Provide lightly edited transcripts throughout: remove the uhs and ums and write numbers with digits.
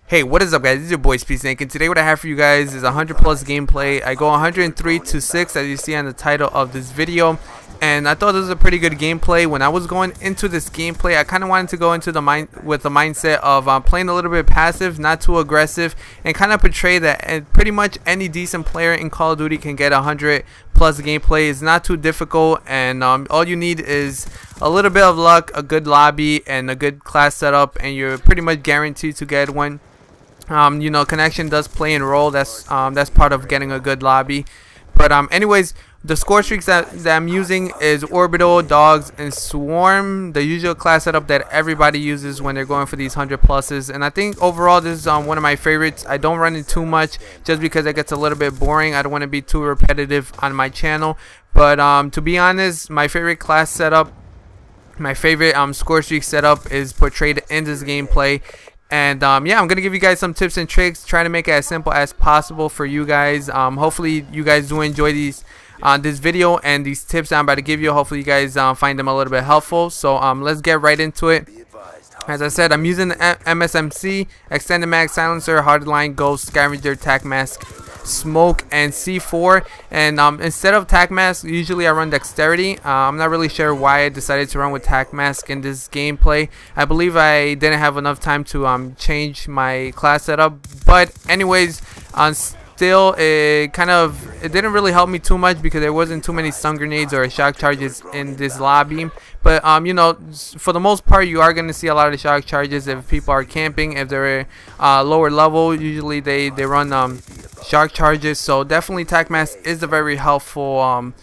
Hey, what is up, guys? This is your boy SPSnake, and today what I have for you guys is 100 plus gameplay. I go 103-6 as you see on the title of this video, and I thought this was a pretty good gameplay. When I was going into this gameplay, I kind of wanted to go into the mindset of playing a little bit passive, not too aggressive, and kind of portray that pretty much any decent player in Call of Duty can get 100 plus gameplay. It's not too difficult, and all you need is a little bit of luck, a good lobby, and a good class setup, and you're pretty much guaranteed to get one. You know, connection does play a role. That's part of getting a good lobby. But anyways, the score streaks that I'm using is Orbital, Dogs, and Swarm, the usual class setup that everybody uses when they're going for these 100 pluses. And I think overall this is one of my favorites. I don't run it too much just because it gets a little bit boring. I don't want to be too repetitive on my channel. But to be honest, my favorite class setup, my favorite score streak setup is portrayed in this gameplay. And yeah, I'm gonna give you guys some tips and tricks, try to make it as simple as possible for you guys. Hopefully you guys do enjoy these this video and these tips I'm about to give you. Hopefully you guys find them a little bit helpful. So let's get right into it. As I said, I'm using the MSMC, Extended Mag Silencer, Hardline, Ghost, Scavenger, Tac Mask, Smoke, and C4. And instead of Tac Mask, usually I run Dexterity. I'm not really sure why I decided to run with Tac Mask in this gameplay. I believe I didn't have enough time to change my class setup. But anyways, still it didn't really help me too much because there wasn't too many stun grenades or shock charges in this lobby. But you know, for the most part you are going to see a lot of shock charges if people are camping. If they're lower level, usually they run shock charges. So definitely Tac Mask is a very helpful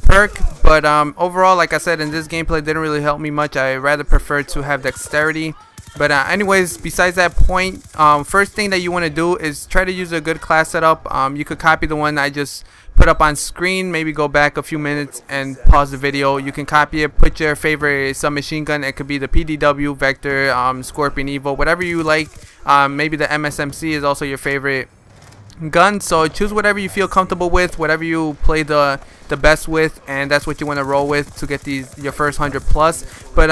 perk. But overall, like I said, in this gameplay it didn't really help me much. I rather prefer to have Dexterity. But anyways, besides that point, first thing that you want to do is try to use a good class setup. You could copy the one I just put up on screen, maybe go back a few minutes and pause the video. You can copy it, put your favorite submachine gun. It could be the PDW, Vector, Scorpion Evo, whatever you like. Maybe the MSMC is also your favorite gun. So choose whatever you feel comfortable with, whatever you play the best with, and that's what you want to roll with to get your first 100 plus. But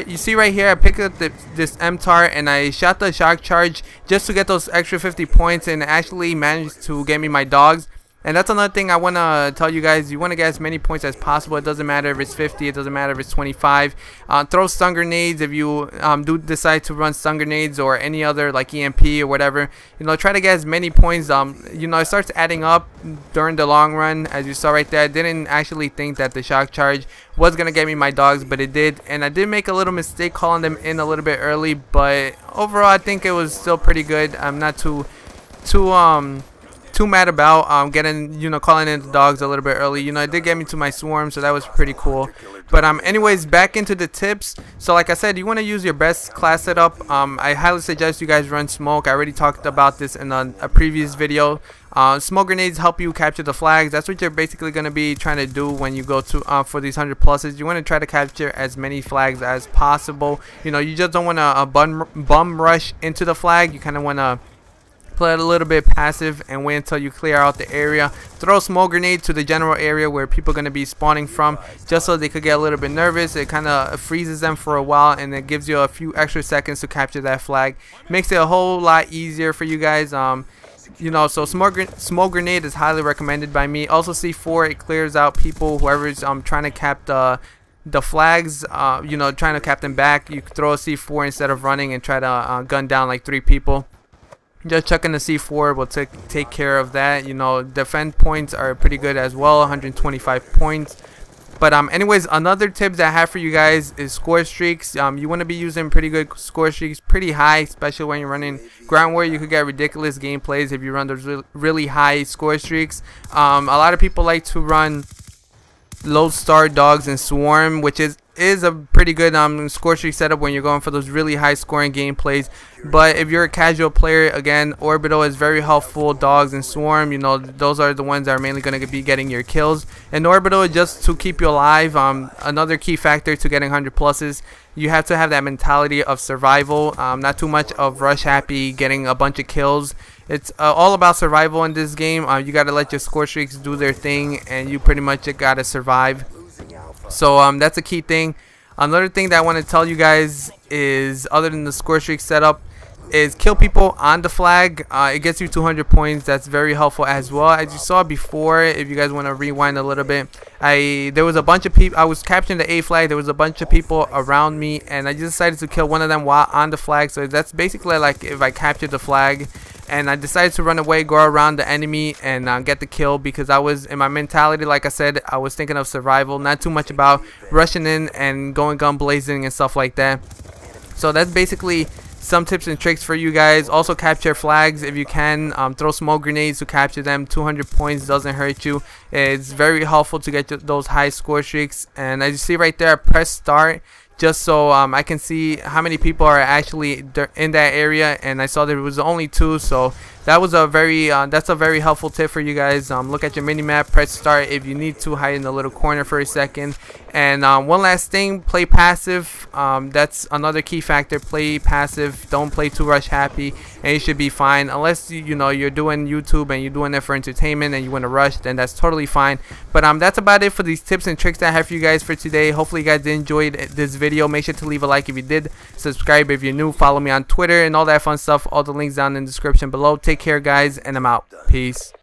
you see right here, I picked up this MTAR and I shot the shock charge just to get those extra 50 points, and actually managed to get me my dogs. And that's another thing I want to tell you guys. You want to get as many points as possible. It doesn't matter if it's 50. It doesn't matter if it's 25. Throw stun grenades if you do decide to run stun grenades or any other like EMP or whatever. You know, try to get as many points. You know, it starts adding up during the long run. As you saw right there, I didn't actually think that the shock charge was going to get me my dogs, but it did. And I did make a little mistake calling them in a little bit early. But overall, I think it was still pretty good. I'm not too mad about calling in the dogs a little bit early. You know, it did get me to my swarm, so that was pretty cool. But anyways, back into the tips. So like I said, you want to use your best class setup. I highly suggest you guys run smoke. I already talked about this in a previous video. Smoke grenades help you capture the flags. That's what you're basically going to be trying to do when you go to for these 100 pluses. You want to try to capture as many flags as possible. You know, you just don't want to bum rush into the flag. You kind of want to play it a little bit passive and wait until you clear out the area. Throw a smoke grenade to the general area where people are going to be spawning from, just so they could get a little bit nervous. It kind of freezes them for a while, and it gives you a few extra seconds to capture that flag. Makes it a whole lot easier for you guys. You know, so smoke grenade is highly recommended by me. Also C4, it clears out people, whoever's trying to cap the flags, you know, trying to cap them back. You throw a C4 instead of running and try to gun down like 3 people. Just chucking the C4 will take care of that. You know, defend points are pretty good as well, 125 points. But anyways, another tip that I have for you guys is score streaks. You want to be using pretty good score streaks, pretty high, especially when you're running ground war. You could get ridiculous gameplays if you run those really high score streaks. A lot of people like to run Lodestar, Dogs, and Swarm, which is a pretty good score streak setup when you're going for those really high scoring gameplays. But if you're a casual player, again, Orbital is very helpful. Dogs and Swarm, you know, those are the ones that are mainly going to be getting your kills. And Orbital is just to keep you alive. Another key factor to getting 100 pluses, you have to have that mentality of survival, not too much of rush happy, getting a bunch of kills. It's all about survival in this game. You got to let your score streaks do their thing, and you pretty much got to survive. So that's a key thing. Another thing that I want to tell you guys is, other than the score streak setup, is kill people on the flag. It gets you 200 points. That's very helpful as well. As you saw before, if you guys want to rewind a little bit, there was a bunch of people. I was capturing the A flag. There was a bunch of people around me, and I just decided to kill one of them while on the flag. So that's basically like if I captured the flag and I decided to run away, go around the enemy, and get the kill, because I was in my mentality, like I said, I was thinking of survival, not too much about rushing in and going gun blazing and stuff like that. So that's basically some tips and tricks for you guys. Also, capture flags if you can. Throw smoke grenades to capture them. 200 points doesn't hurt you. It's very helpful to get those high score streaks. And as you see right there, press start just so I can see how many people are actually in that area, and I saw there was only 2, so that was a very that's a very helpful tip for you guys. Look at your mini map, press start if you need to, hide in the little corner for a second. And one last thing, play passive. That's another key factor. Play passive, don't play too rush happy, and you should be fine. Unless you know you're doing YouTube and you're doing it for entertainment and you want to rush, then that's totally fine. But that's about it for these tips and tricks that I have for you guys for today. Hopefully you guys enjoyed this video. Make sure to leave a like if you did, subscribe if you're new, follow me on Twitter and all that fun stuff. All the links down in the description below. Take care guys, and I'm out. Peace.